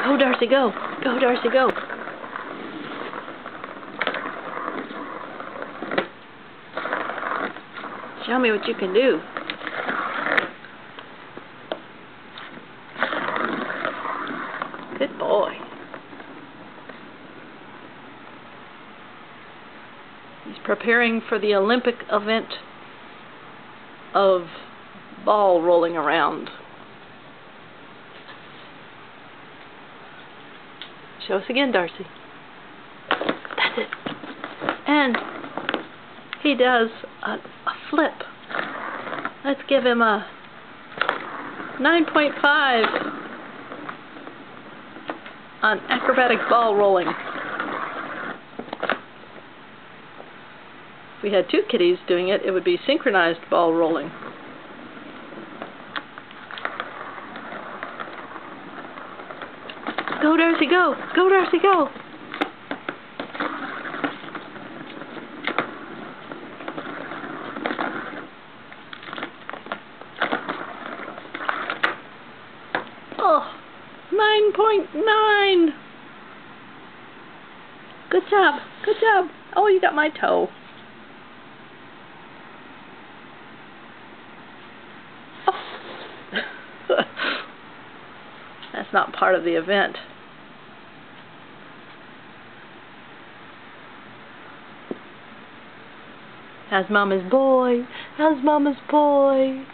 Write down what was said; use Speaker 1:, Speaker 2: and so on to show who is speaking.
Speaker 1: Go, Darcy, go. Go, Darcy, go. Show me what you can do. Good boy. He's preparing for the Olympic event of ball rolling around. Show us again, Darcy. That's it. And he does a flip. Let's give him a 9.5 on acrobatic ball rolling. If we had two kitties doing it, it would be synchronized ball rolling. Go, Darcy, go! Go, Darcy, go! Oh, 9.9! Good job, good job. Oh, you got my toe. Oh. That's not part of the event. How's Mama's boy? How's Mama's boy?